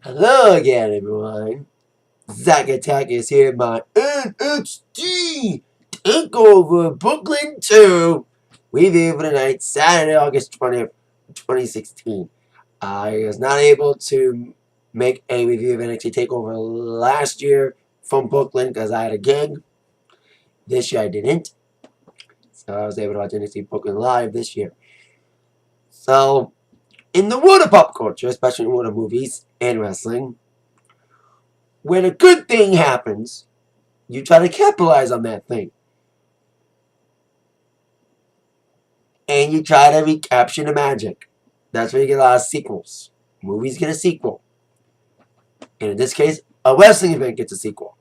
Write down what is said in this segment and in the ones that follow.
Hello again, everyone. Zack Attack is here at my Nxt Takeover Brooklyn 2 review for tonight, Saturday, August 20th, 2016. I was not able to make a review of NXT Takeover last year from Brooklyn because I had a gig. This year I didn't. So I was able to watch NXT Brooklyn live this year. So, in the world of pop culture, especially in the world of movies and wrestling, when a good thing happens, you try to capitalize on that thing. And you try to recapture the magic. That's where you get a lot of sequels. Movies get a sequel. And in this case, a wrestling event gets a sequel.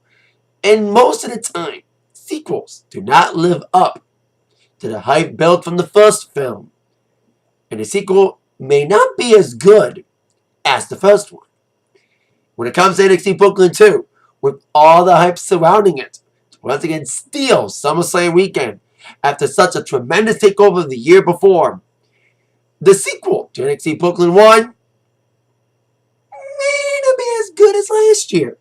And most of the time, sequels do not live up to the hype built from the first film. And the sequel may not be as good as the first one. When it comes to NXT Brooklyn 2, with all the hype surrounding it, to once again steal SummerSlam weekend after such a tremendous takeover the year before, the sequel to NXT Brooklyn 1 may not be as good as last year.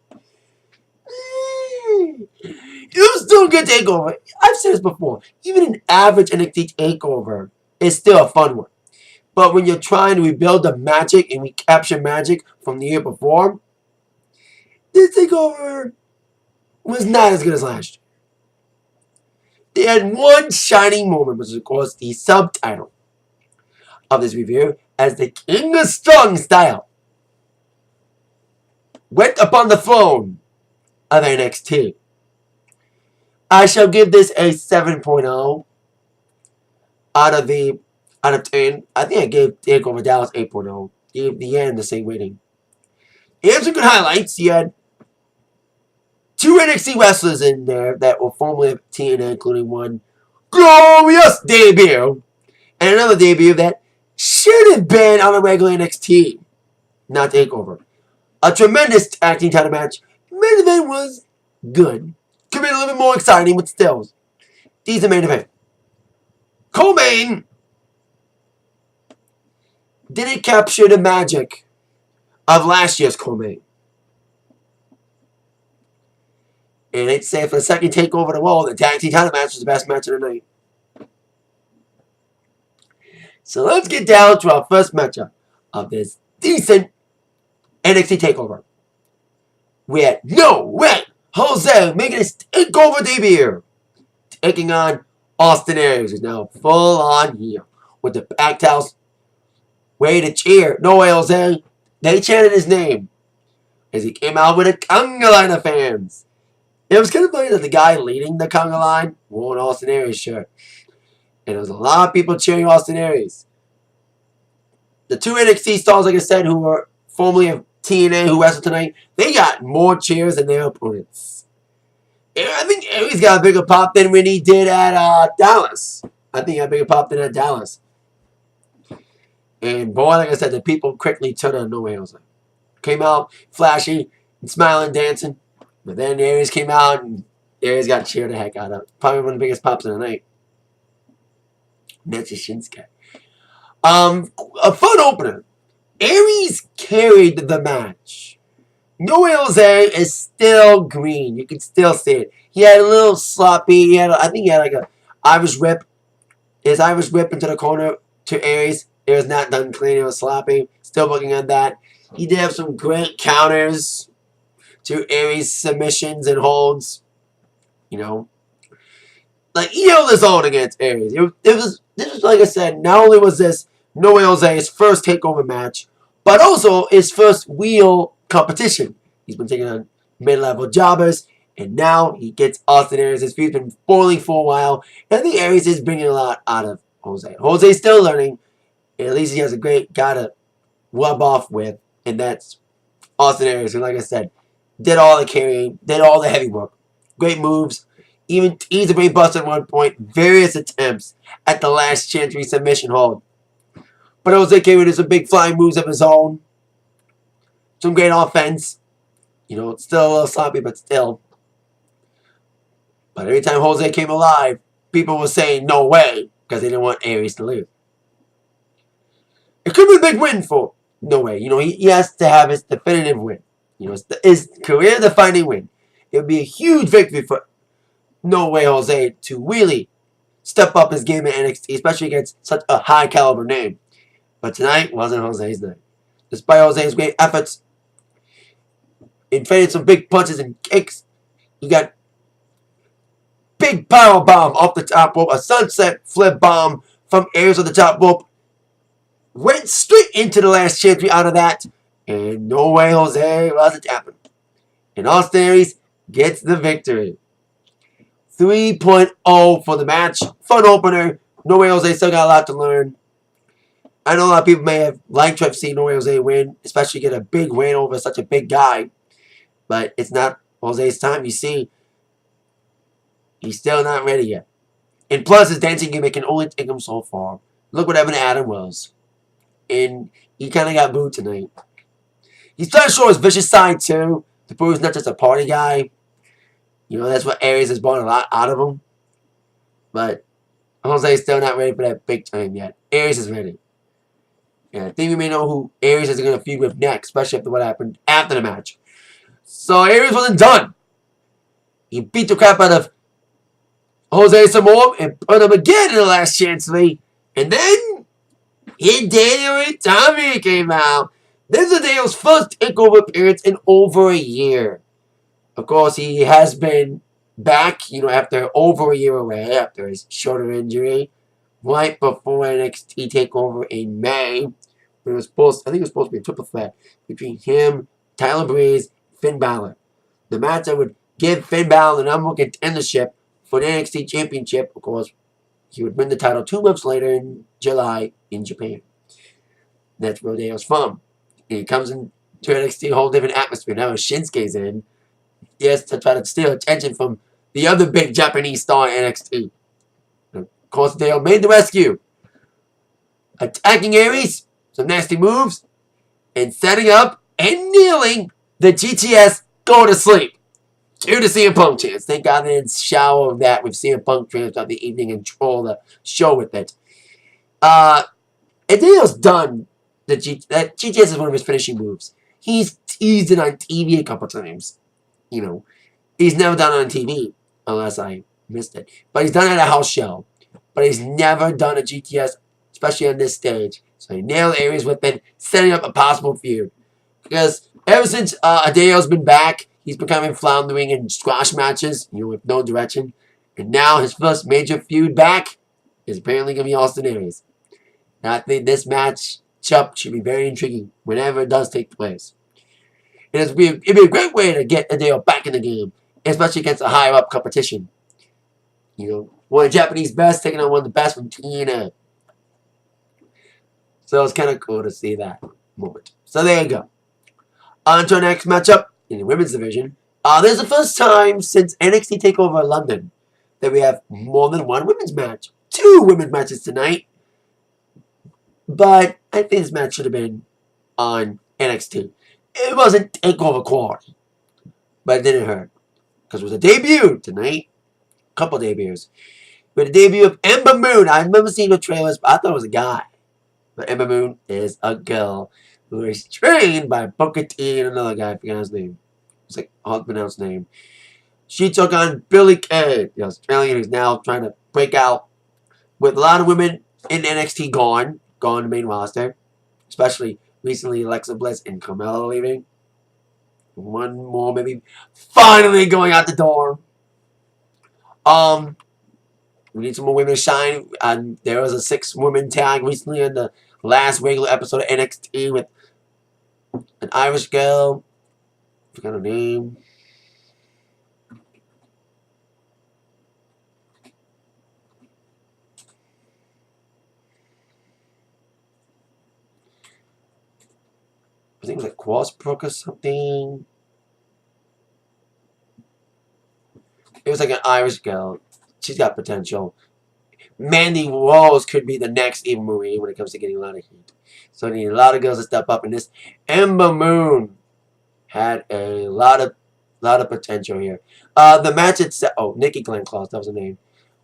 It was still a good takeover. I've said this before. Even an average NXT takeover is still a fun one. But when you're trying to rebuild the magic and recapture magic from the year before, this takeover was not as good as last year. They had one shining moment, which is of course the subtitle of this review, as the King of Strong Style went upon the throne of NXT. I shall give this a 7.0 out of 10. I think I gave Takeover Dallas 8.0. Gave the end the same rating. It had some good highlights. You had two NXT wrestlers in there that were formerly of TNA, including one glorious debut and another debut that should have been on a regular NXT, not Takeover. A tremendous tag team title match. The main event was good. Could be a little bit more exciting, but still, decent main event. Co-main didn't capture the magic of last year's co-main. And I'd say for the second takeover in a row, the tag team title match was the best match of the night. So let's get down to our first matchup of this decent NXT takeover. We had No Way Jose making his takeover debut, taking on Austin Aries, who's now full on heel with the packed house ready to cheer. No Way Jose. They chanted his name as he came out with a conga line of fans. It was kind of funny that the guy leading the conga line wore an Austin Aries shirt. And there was a lot of people cheering Austin Aries. The two NXT stars, like I said, who were formerly of TNA who wrestled tonight, they got more cheers than their opponents. And I think Aries got a bigger pop than when he did at Dallas. I think he got a bigger pop than at Dallas. And boy, like I said, the people quickly turned on No Way Jose. Came out flashy and smiling, dancing. But then Aries came out and Aries got cheered the heck out of. Probably one of the biggest pops of the night. Next is Shinsuke. A fun opener. Aries carried the match. No Way Jose is still green. You can still see it. He had a little sloppy. I think he had like a Irish whip. His Irish whip into the corner to Aries. It was not done clean. It was sloppy. Still working on that. He did have some great counters to Aries' submissions and holds. You know. Like, he held his own against Aries. This was, like I said, not only was this No Way Jose's first takeover match, but also his first real competition. He's been taking on mid-level jobbers, and now he gets Austin Aries. His feud's been boiling for a while, and I think Aries is bringing a lot out of Jose. Jose's still learning, and at least he has a great guy to rub off with, and that's Austin Aries, who, like I said, did all the carrying, did all the heavy work. Great moves. Even teased a brain buster at one point. Various attempts at the last chance resubmission hold. But Jose came with some big flying moves of his own. Some great offense. You know, it's still a little sloppy, but still. But every time Jose came alive, people were saying no way, because they didn't want Aries to lose. It could be a big win for No way. He has to have his definitive win. His career-defining win. It would be a huge victory for No Way Jose to really step up his game in NXT, especially against such a high-caliber name. But tonight wasn't Jose's night. Despite Jose's great efforts in trading some big punches and kicks, he got big power bomb off the top rope, a sunset flip bomb from Aries on the top rope. Went straight into the last chance out of that, and No Way Jose wasn't happening. And Austin Aries gets the victory. 3.0 for the match. Fun opener. No Way Jose still got a lot to learn. I know a lot of people may have liked to have seen No Way Jose win, especially get a big win over such a big guy. But it's not Jose's time. You see, he's still not ready yet. And plus, his dancing gimmick can only take him so far. Look what happened to Adam Wells. And he kind of got booed tonight. He's trying to show his vicious side, too. To prove he's not just a party guy. That's what Aries has brought a lot out of him. But Jose's still not ready for that big time yet. Aries is ready. And I think we may know who Aries is going to feud with next, especially after what happened after the match. So Aries wasn't done. He beat the crap out of Jose Samoa and put him again in the last chance lead. And then Daniel Tommy came out. This is Daniel's first takeover appearance in over a year. Of course, he has been back, after over a year away, after his shoulder injury, right before NXT Takeover in May. I think it was supposed to be a triple threat between him, Tyler Breeze, Finn Balor. The match that would give Finn Balor the number one contendership for the NXT Championship. Of course, he would win the title 2 months later in July in Japan. That's where Daniel's from. And he comes into NXT, a whole different atmosphere. Now Shinsuke's in. Yes, to try to steal attention from the other big Japanese star in NXT. Of course, Dale made the rescue. Attacking Aries, some nasty moves, and setting up and kneeling the GTS go to sleep. Due to CM Punk chance. Thank God they didn't shower that with CM Punk chance throughout the evening and troll the show with it. And Daniel's done. That GTS is one of his finishing moves. He's teased it on TV a couple times. He's never done it on TV, unless I missed it. But he's done it at a house show. But he's never done a GTS, especially on this stage. So he nailed Aries with it, setting up a possible feud. Because ever since Adeo's been back, he's becoming floundering in squash matches, with no direction. And now his first major feud back is apparently going to be Austin Aries. And I think this matchup should be very intriguing whenever it does take place. It'd be a great way to get Adeo back in the game, especially against a higher up competition. One of the Japanese best taking on one of the best from TNA. So it's kind of cool to see that moment. So there you go. On to our next matchup in the women's division. This is the first time since NXT Takeover London that we have more than one women's match. 2 women's matches tonight. But I think this match should have been on NXT. It wasn't takeover quality, but it didn't hurt. Because it was a debut tonight. A couple debuts. We had a debut of Ember Moon. I remember seeing the trailers, but I thought it was a guy. But Ember Moon is a girl who is trained by Booker T and another guy. I forgot his name. It's like a hard to pronounce name. She took on Billie, the Australian, who's now trying to break out. With a lot of women in NXT gone the main roster. Especially recently Alexa Bliss and Carmella leaving. One more maybe finally going out the door. We need some more women to shine. There was a 6-woman tag recently in the last regular episode of NXT with an Irish girl. I forgot her name. I think it was like Crossbrook or something. It was like an Irish girl. She's got potential. Mandy Rose could be the next Eva Marie when it comes to getting a lot of heat. So I need a lot of girls to step up. And this Ember Moon had a lot of potential here. The match itself. Oh, Nikki Glenn Claus. That was her name.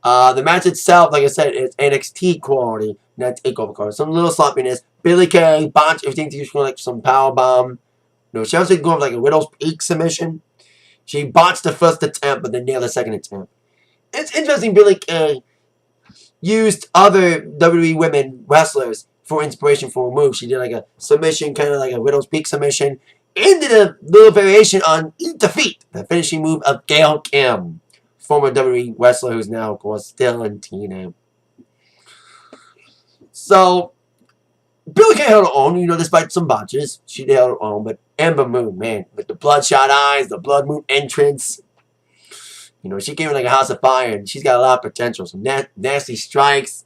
The match itself, like I said, is NXT quality. Nxt Takeover card. Some little sloppiness. Billie Kay botched everything to like some power bomb. No, she was going for like a Widow's Peak submission. She botched the first attempt, but then nailed the second attempt. It's interesting. Billie Kay used other WWE women wrestlers for inspiration for a move. She did like a submission, kind of like a Widow's Peak submission, and did a little variation on Eat Defeat, the finishing move of Gail Kim, former WWE wrestler who's now, of course, still in TNA. So, Billie Kay held her own, despite some botches. She did held her own, but Ember Moon, man, with the bloodshot eyes, the Blood Moon entrance, she came in like a house of fire, and she's got a lot of potential. Some nasty strikes.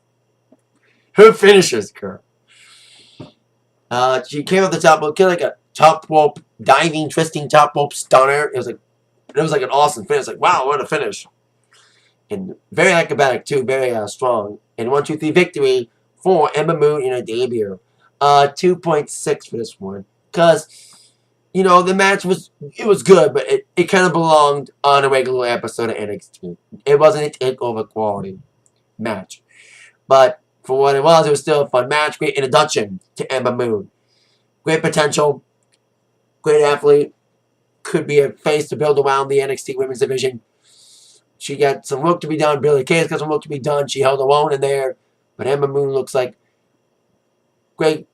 Her finishers, girl. She came off the top rope, kind of like a top rope, diving, twisting top rope stunner. It was like an awesome finish. Like, wow, what a finish. And very acrobatic, too. Very strong. And 1-2-3 victory for Ember Moon in her debut. 2.6 for this one. Because, the match was good, but it kind of belonged on a regular episode of NXT. It wasn't a takeover quality match. But for what it was still a fun match. Great introduction to Ember Moon. Great potential. Great athlete. Could be a face to build around the NXT Women's Division. She got some work to be done. Billie Kay's got some work to be done. She held her own in there. But Ember Moon looks like a great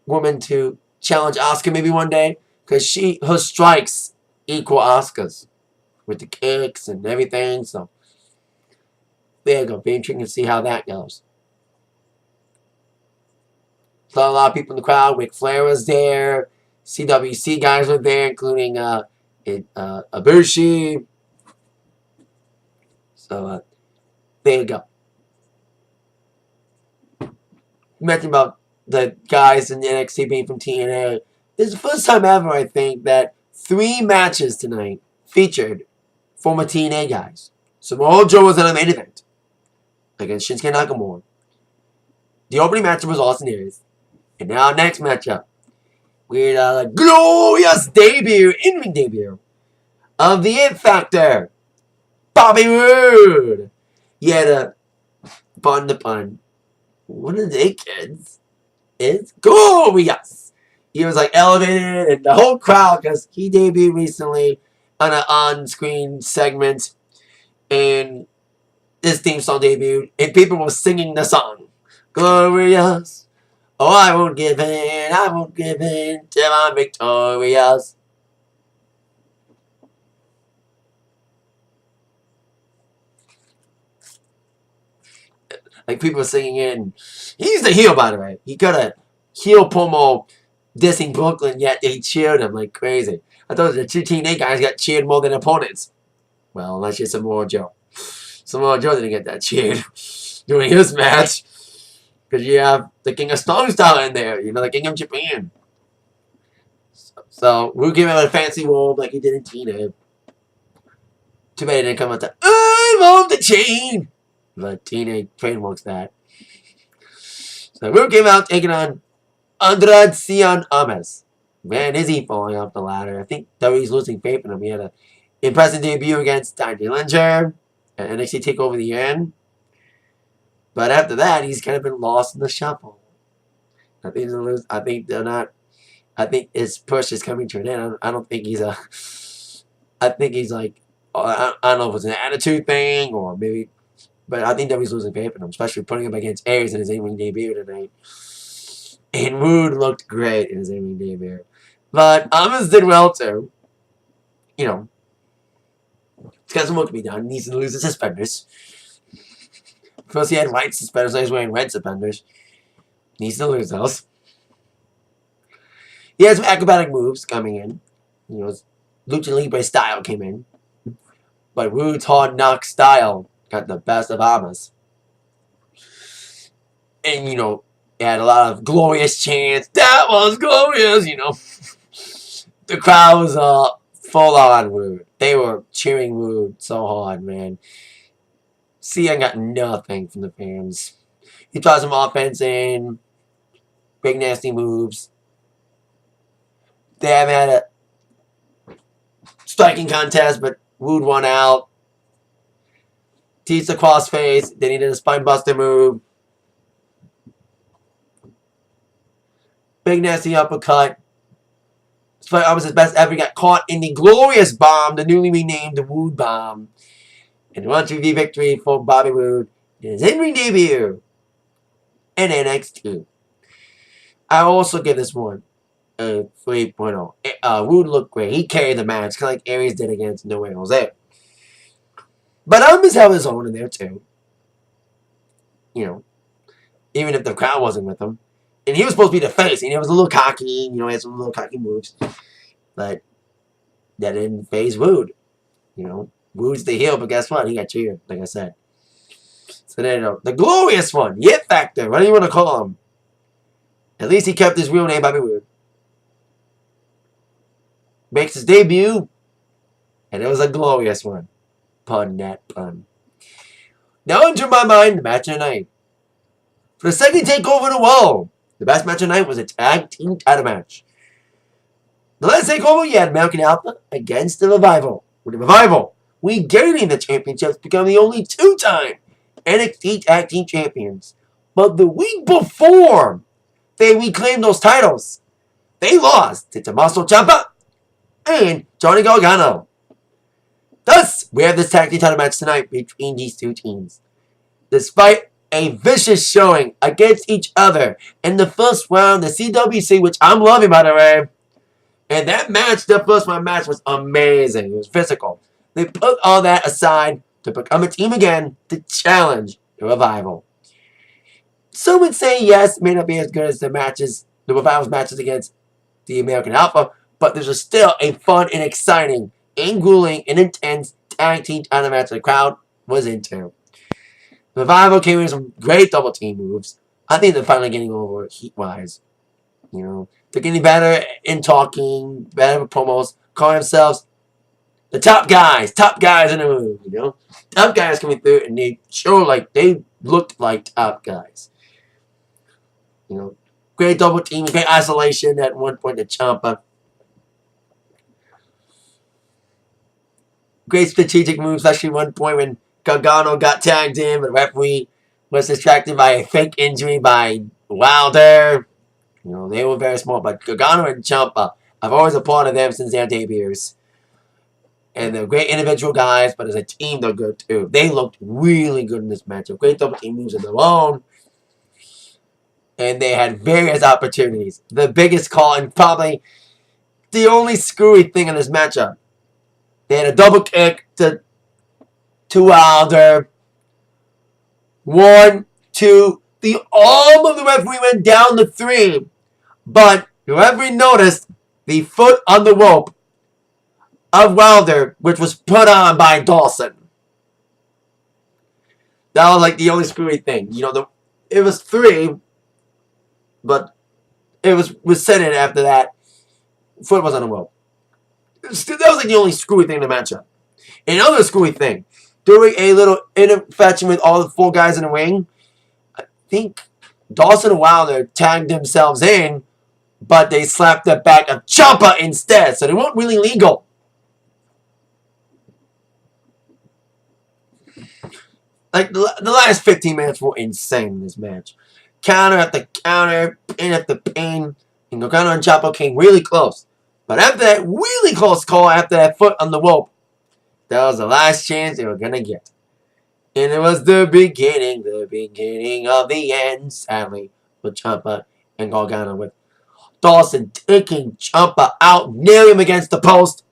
woman to challenge Asuka maybe one day. Because her strikes equal Asuka's. With the kicks and everything. So, there you go. Be intriguing to see how that goes. Saw a lot of people in the crowd. Ric Flair was there. CWC guys were there, including Ibushi. So, there you go. You mentioned about the guys in NXT being from TNA. This is the first time ever, I think, that 3 matches tonight featured former TNA guys. Samoa Joe was in the main event against Shinsuke Nakamura. The opening matchup was Austin Aries. And now our next matchup, we had a glorious in-ring debut of the It Factor, Bobby Roode. He had a, pardon the pun, one of the kids is glorious. He was like elevated, and the whole crowd, because he debuted recently on an on-screen segment, and this theme song debuted, and people were singing the song, glorious. Oh, I won't give in till I'm victorious. Like, people were singing it, and he's the heel, by the way. He got a heel promo dissing Brooklyn, yet they cheered him like crazy. I thought the 2 TNA guys got cheered more than opponents. Well, unless you're Samoa Joe. Samoa Joe didn't get that cheered during his match. Because you have the King of Strong Style in there. The King of Japan. So we'll give him a fancy robe like he did in TNA. Too bad he didn't come out to I'm on the chain. But TNA trademarks that. So Roode came out taking on Andrade Cien Almas. Man, is he falling off the ladder. I think WWE's losing faith in him. He had an impressive debut against Tiny Linger at NXT Takeover the end. But after that, he's kind of been lost in the shuffle. I think he's lose. I think they're not. I think his push is coming to an end. I don't think he's a. I think he's like. I don't know if it's an attitude thing or maybe. But I think that he's losing faith in him, especially putting him against Aries in his in-ring debut tonight. And Roode looked great in his in-ring debut. But Almas did well too. He's got some work to be done. He needs to lose his suspenders. First he had white suspenders, now he's wearing red suspenders. Needs to lose those. He has some acrobatic moves coming in. Lucha Libre style came in. But Roode's hard knock style got the best of Almas. And, it had a lot of glorious chants. That was glorious, The crowd was full on Roode. They were cheering Roode so hard, man. Cien got nothing from the fans. He tried some offense in. Big nasty moves. They haven't had a striking contest, but Roode won out. Teased the crossface. They needed a spine buster move. Big nasty uppercut. Despite Almas' best effort, got caught in the glorious bomb, the newly renamed the Roode bomb. And 1-2-V victory for Bobby Roode in his in-ring debut in NXT. I also give this one a 3.0. Roode looked great. He carried the match, kind of like Aries did against No Way Jose. But Almas held his own in there too. You know, even if the crowd wasn't with him. And he was supposed to be the face, and he was a little cocky, you know, he had some little cocky moves. But that didn't phase Roode. You know, Roode's the heel, but guess what? He got cheered, like I said. So there you go. The glorious one, the It Factor, what do you want to call him? At least he kept his real name, Bobby Roode. Makes his debut, and it was a glorious one. Pun that pun. Now into my mind, the match of the night. For the second takeover in a row, the best match of the night was a tag team title match. The last takeover, you had American Alpha against the Revival. With the Revival regaining the championships, becoming the only two-time NXT Tag Team Champions. But the week before they reclaimed those titles, they lost to Tomasso Ciampa and Johnny Gargano. Thus, we have this tag team title match tonight between these two teams. Despite a vicious showing against each other in the first round, the CWC, which I'm loving, by the way. And that match, the first round match, was amazing. It was physical. They put all that aside to become a team again to challenge the Revival. Some would say yes, it may not be as good as the Revival's matches against the American Alpha, but this was still a fun and exciting and grueling and intense tag team title match the crowd was into. The Revival came in with some great double team moves. I think they're finally getting over heat-wise. You know, they're getting better in talking, better with promos, calling themselves the top guys in the room, you know. Top guys coming through, and they show like they looked like top guys. You know, great double team, great isolation at one point to Ciampa. Great strategic moves, especially one point when Gargano got tagged in, but the referee was distracted by a fake injury by Wilder. You know, they were very small, but Gargano and Ciampa, I've always applauded them since their debuts. And they're great individual guys, but as a team, they're good too. They looked really good in this matchup. Great double team moves of their own. And they had various opportunities. The biggest call, and probably the only screwy thing in this matchup, they had a double kick to Wilder. 1, 2. The arm of the referee went down to 3. But the referee noticed the foot on the rope of Wilder, which was put on by Dawson. That was like the only screwy thing. You know, it was 3, but it was set in after that. Foot was on the rope. That was like the only screwy thing in the matchup. Another screwy thing, during a little interfetching with all the 4 guys in the ring, I think Dawson and Wilder tagged themselves in, but they slapped the back of Ciampa instead, so they weren't really legal. Like, the last 15 minutes were insane in this match. Counter after counter, pin after pin, and Gargano and Ciampa came really close. But after that really close call, after that foot on the rope, that was the last chance they were going to get. And it was the beginning of the end, sadly, with Ciampa and Gargano, with Dawson taking Ciampa out, nailing him against the post,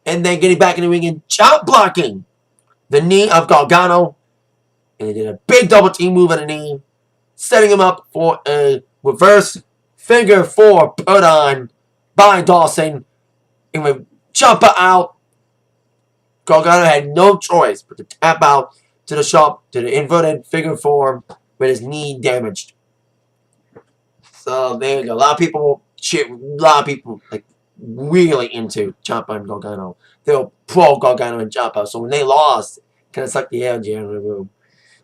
and then getting back in the ring and chop blocking the knee of Gargano, and they did a big double team move on the knee, setting him up for a reverse figure 4 put on by Dawson, and with Ciampa out, Gargano had no choice but to tap out to the inverted figure 4 with his knee damaged. So there you go. A lot of people like really into Ciampa and Gargano. They were pro Gargano and Ciampa. So when they lost, kind of sucked the air in the room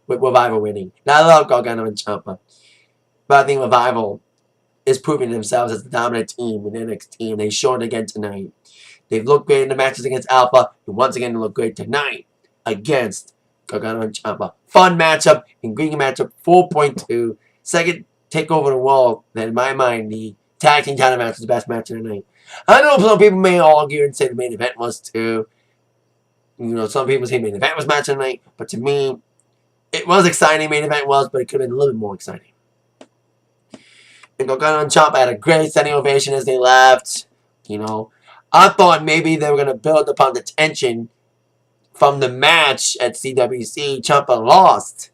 with Revival winning. Now I love Gargano and Ciampa, but I think Revival is proving themselves as the dominant team in NXT, and they showed it again tonight. They've looked great in the matches against Alpha, and once again they look great tonight against Gargano and Ciampa. Fun matchup, ingredient matchup, 4.2. Second take over the world, then in my mind, the tag team title match is the best match of the night. I know some people may argue and say the main event was too. Some people say the main event was match of the night, but to me, it was exciting. Main event was, but it could have been a little bit more exciting. And Gargano and Ciampa had a great standing ovation as they left. I thought maybe they were going to build upon the tension from the match at CWC. Ciampa lost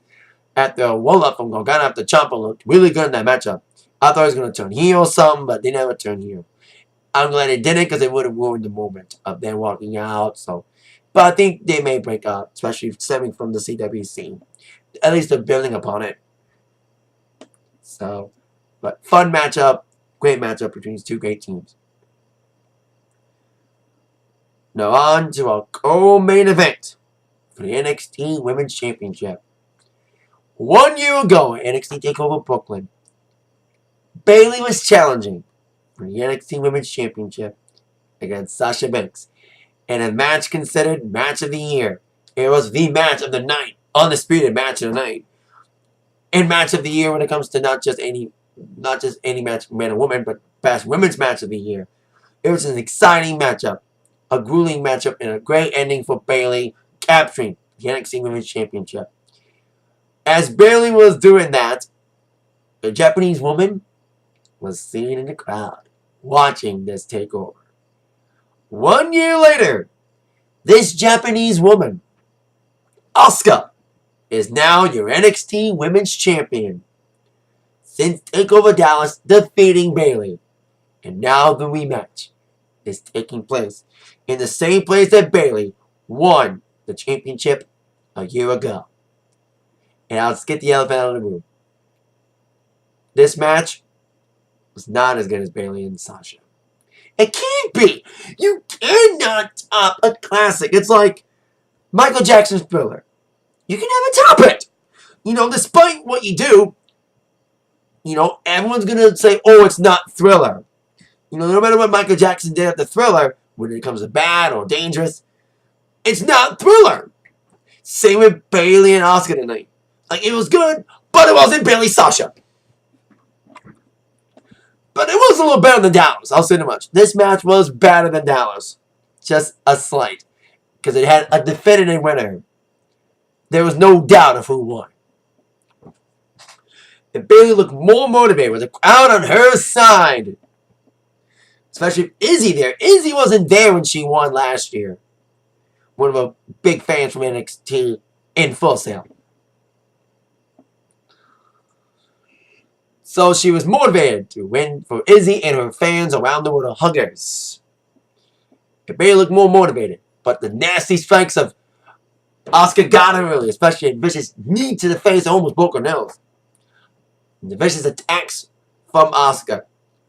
at the roll-up from Gargano after Ciampa looked really good in that matchup. I thought he was going to turn heel or something, but they never turned heel. I'm glad they didn't because it would have ruined the moment of them walking out. But I think they may break up, especially stemming from the CWC. At least they're building upon it. But fun matchup, great matchup between these two great teams. Now on to our co-main event for the NXT Women's Championship. 1 year ago at NXT Takeover Brooklyn, Bayley was challenging for the NXT Women's Championship against Sasha Banks in a match considered match of the year. It was the match of the night, undisputed match of the night, and match of the year when it comes to not just any match, man or woman, but best women's match of the year. It was an exciting matchup, a grueling matchup, and a great ending for Bayley capturing the NXT Women's Championship. As Bayley was doing that, a Japanese woman was seen in the crowd watching this takeover. 1 year later, this Japanese woman, Asuka, is now your NXT Women's Champion since TakeOver Dallas defeating Bayley. And now the rematch is taking place in the same place that Bayley won the championship a year ago. And let's get the elephant out of the room. This match was not as good as Bayley and Sasha. It can't be. You cannot top a classic. It's like Michael Jackson's Thriller. You can never top it. Despite what you do, everyone's going to say, oh, it's not Thriller. No matter what Michael Jackson did at the Thriller, when it comes to bad or dangerous, it's not Thriller. Same with Bayley and Asuka tonight. It was good, but it wasn't Bayley Sasha. But it was a little better than Dallas. I'll say that much. This match was better than Dallas. Just a slight. Because it had a definitive winner. There was no doubt of who won. And Bayley looked more motivated with the crowd on her side. Especially with Izzy there. Izzy wasn't there when she won last year. One of our big fans from NXT in Full Sail. So she was motivated to win for Izzy and her fans around the world, huggers. And Bayley looked more motivated. But the nasty strikes of Asuka got her early, especially a vicious knee to the face that almost broke her nose. And the vicious attacks from Asuka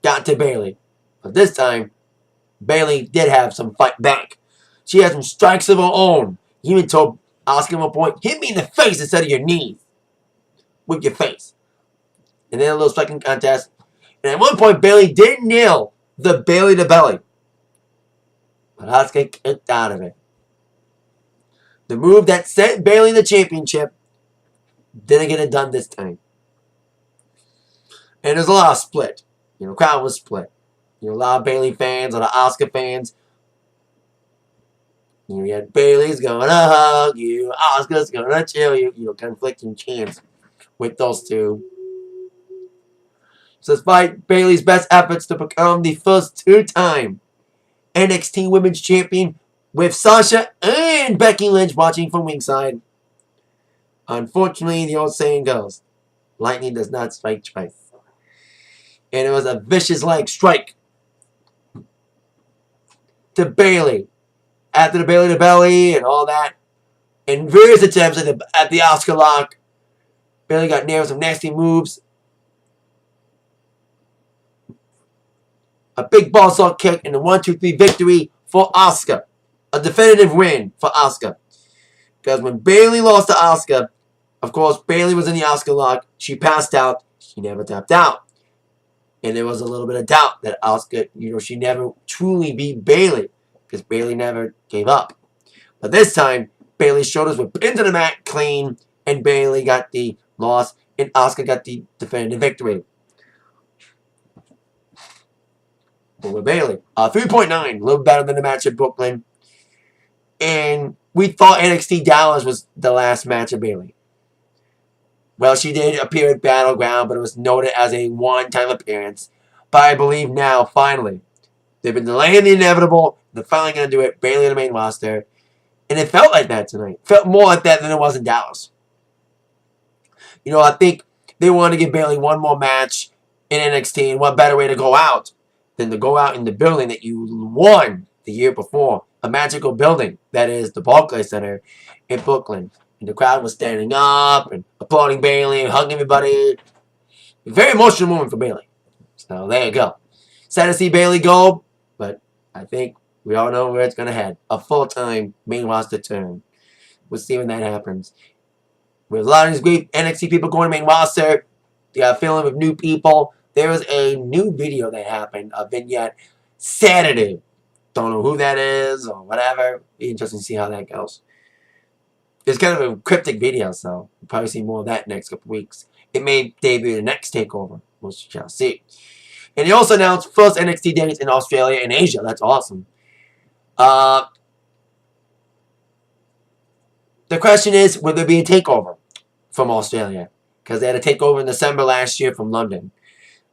got to Bayley. But this time, Bayley did have some fight back. She had some strikes of her own. He even told Asuka at one point, hit me in the face instead of your knees. With your face. And then a little striking contest. And at one point, Bayley did nail the Bayley to belly. But Asuka kicked out of it. The move that sent Bayley the championship didn't get it done this time. And there's a lot of split. Crowd was split. A lot of Bayley fans, a lot of Asuka fans. You had Bayley's gonna hug you, Asuka's gonna chill you. Conflicting chants with those two. So despite Bayley's best efforts to become the first two-time NXT Women's Champion with Sasha and Becky Lynch watching from ringside, unfortunately, the old saying goes, lightning does not strike twice. And it was a vicious leg strike to Bayley. After the Bayley to belly and all that, and various attempts at the Asuka lock, Bayley got nailed with some nasty moves. A big ball saw kick and a 1-2-3 victory for Asuka. A definitive win for Asuka. Because when Bayley lost to Asuka, of course, Bayley was in the Asuka lock. She passed out. She never tapped out. And there was a little bit of doubt that Asuka, she never truly beat Bayley. Because Bayley never gave up. But this time, Bayley's shoulders were pinned to the mat clean. And Bayley got the loss. And Asuka got the definitive victory. over Bayley. 3.9, a little better than the match at Brooklyn. And we thought NXT Dallas was the last match of Bayley. Well, she did appear at Battleground, but it was noted as a one-time appearance. But I believe now, finally, they've been delaying the inevitable. They're finally going to do it. Bayley on the main roster. And it felt like that tonight. It felt more like that than it was in Dallas. You know, I think they wanted to give Bayley one more match in NXT. And what better way to go out than to go out in the building that you won the year before. A magical building. That is the Barclays Center in Brooklyn. And the crowd was standing up and applauding Bayley and hugging everybody. A very emotional moment for Bayley. So there you go. Sad to see Bayley go, but I think we all know where it's going to head. A full-time main roster turn. We'll see when that happens. With a lot of these great NXT people going to main roster, you got a feeling with new people. There was a new video that happened, a vignette, Saturday. Don't know who that is or whatever. Be interesting to see how that goes. It's kind of a cryptic video, so we'll probably see more of that next couple weeks. It may debut the Nxt Takeover. We shall see. And he also announced first NXT dates in Australia and Asia. That's awesome. The question is, will there be a takeover from Australia? Because they had a takeover in December last year from London.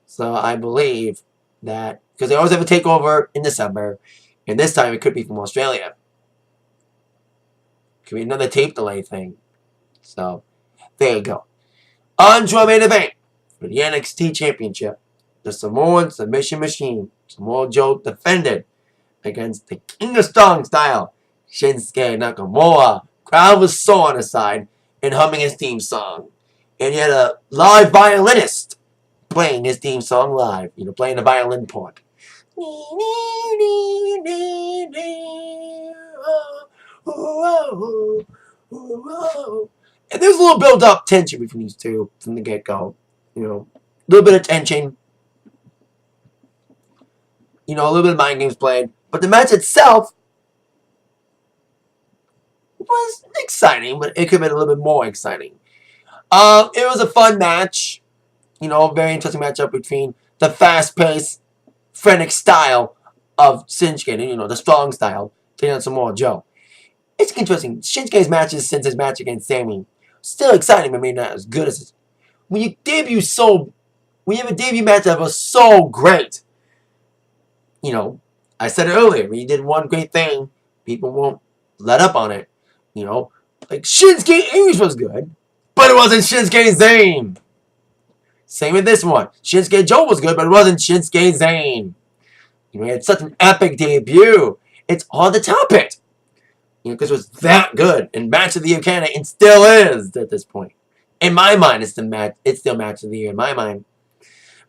So I believe that, because they always have a takeover in December, and this time it could be from Australia. Could be another tape delay thing. So, there you go. On to our main event for the NXT Championship. The Samoan Submission Machine, Samoa Joe, defended against the King of Strong Style, Shinsuke Nakamura. Crowd was so on his side and humming his theme song. And he had a live violinist playing his theme song live. You know, playing the violin part. And there's a little build-up tension between these two from the get-go. You know, a little bit of tension. You know, a little bit of mind games played. But the match itself was exciting, but it could have been a little bit more exciting. It was a fun match. You know, very interesting matchup between the fast-paced, frenetic style of Shinsuke, and, you know, the strong style, taking on Samoa Joe. It's interesting. Shinsuke's matches since his match against Sami, still exciting, but maybe not as good as his. When you have a debut match that was so great, you know, I said it earlier, when you did one great thing, people won't let up on it. You know, like Shinsuke Aries was good, but it wasn't Shinsuke Zayn. Same with this one. Shinsuke Joe was good, but it wasn't Shinsuke Zayn. You know, he had such an epic debut. It's hard to top it. You know, because it was that good. And match of the year candidate, and still is at this point. In my mind, it's still match of the year. In my mind,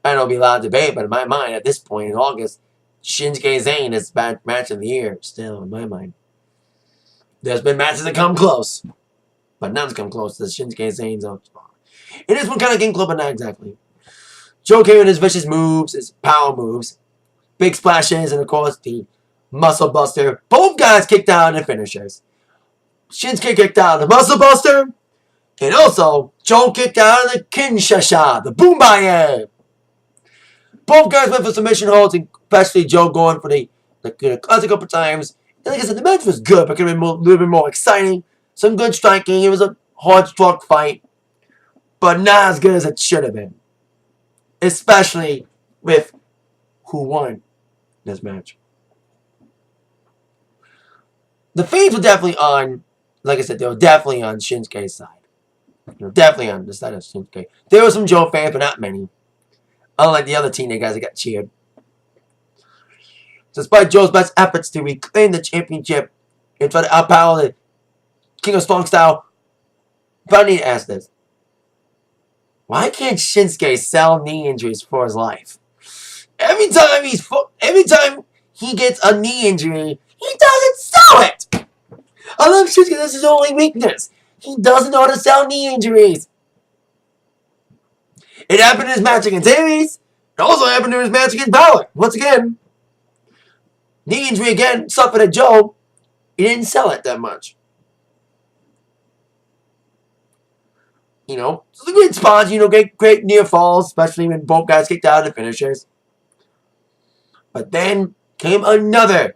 I don't know, it'll be a lot of debate, but in my mind, at this point in August, Shinsuke Zayn is match of the year. Still, in my mind, there's been matches that come close, but none's come close to Shinsuke Zayn's own spot. It is one kind of game club, but not exactly. Joe came with his vicious moves, his power moves, big splashes, and of course the Muscle Buster. Both guys kicked out in the finishers. Shinsuke kicked out of the Muscle Buster, and also Joe kicked out of the Kinshasa, the Boombaye. Both guys went for submission holds, especially Joe going for the classic a couple times. And like I said, the match was good, but could have been a little bit more exciting. Some good striking. It was a hard-struck fight, but not as good as it should have been. Especially with who won this match. The fans were definitely on, like I said, they were definitely on Shinsuke's side. They were definitely on the side of Shinsuke. There were some Joe fans, but not many. Unlike the other teenage guys that got cheered. Despite Joe's best efforts to reclaim the championship and try to outpower the King of Strong Style, but I need to ask this. Why can't Shinsuke sell knee injuries for his life? Every time he gets a knee injury, he doesn't sell it. I love Shinsuke. That's his only weakness. He doesn't know how to sell knee injuries. It happened in his match against Aries. It also happened in his match against Balor. Once again, knee injury again, suffered at Joe. He didn't sell it that much. You know, it's a great spot. You know, great near falls, especially when both guys kicked out of the finishers. But then came another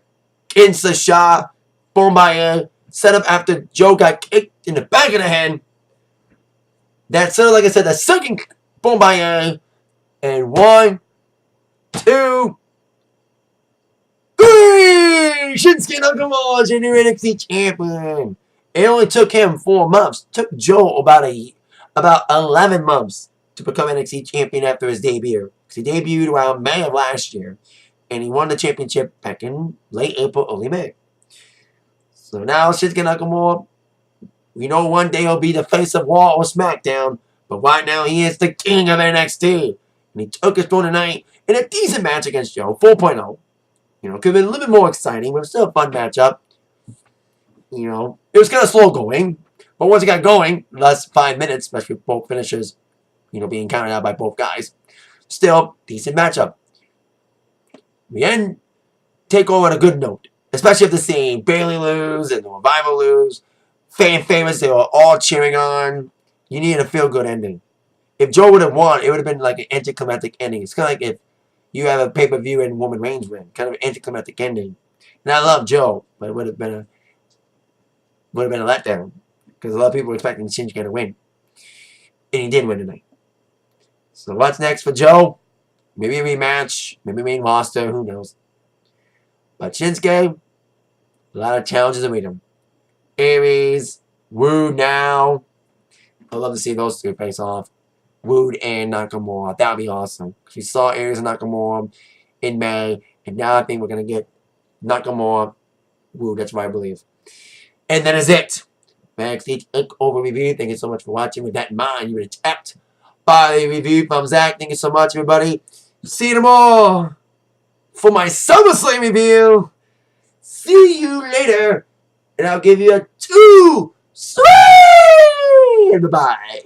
Insta shot, Bombaye, set up after Joe got kicked in the back of the head. That's like I said, the second Bombaye. And 1, 2, 3! Shinsuke Nakamura, junior NXT champion. It only took him 4 months. It took Joe about 11 months to become NXT champion after his debut. He debuted around May of last year. And he won the championship back in late April, early May. So now Shinsuke Nakamura, we know one day he'll be the face of Raw or SmackDown. But right now he is the king of NXT. And he took his throne tonight in a decent match against Joe, 4.0. You know, could have been a little bit more exciting, but it was still a fun matchup. You know, it was kind of slow going. But once it got going, last 5 minutes, especially with both finishers, you know, being counted out by both guys. Still, decent matchup. We end Takeover on a good note. Especially after seeing Bayley lose and the Revival lose. Fan favorites they were all cheering on. You needed a feel-good ending. If Joe would have won, it would have been like an anticlimactic ending. It's kind of like if you have a pay-per-view and Roman Reigns win. Kind of an anticlimactic ending. And I love Joe, but it would have been a letdown. Because a lot of people were expecting Shinsuke to win. And he did win tonight. So what's next for Joe? Maybe a rematch. Maybe main roster. Who knows? But Shinsuke, a lot of challenges await him. Aries, Roode now. I'd love to see those two face off. Roode and Nakamura. That would be awesome. We saw Aries and Nakamura in May. And now I think we're going to get Nakamura, Roode. That's what I believe. And that is it. Nxt Takeover review. Thank you so much for watching. With that in mind, you were tapped by the review from Zach. Thank you so much, everybody. See you tomorrow for my SummerSlam review. See you later. And I'll give you a 2 sweet. Bye-bye.